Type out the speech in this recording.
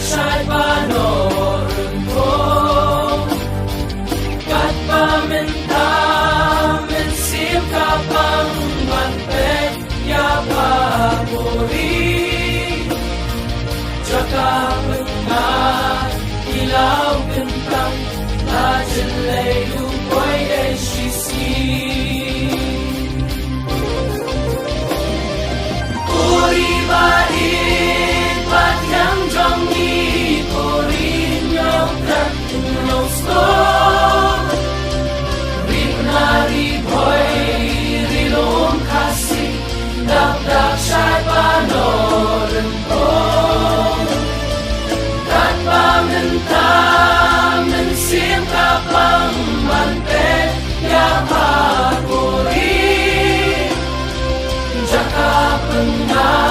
Shai panorin ko Kat paminta Min sim kapang manpet Ya papuri Jaka pengat Ilaw kentang La jelay lupoy eshisi Puri bain Pat yang jong ni Puri nyong tak nyong stone Rin nari boy Rilom kasih Dak dak syai panorin ko Kat pamintam Mensim kapang manpet Ya papuri Jaka pengat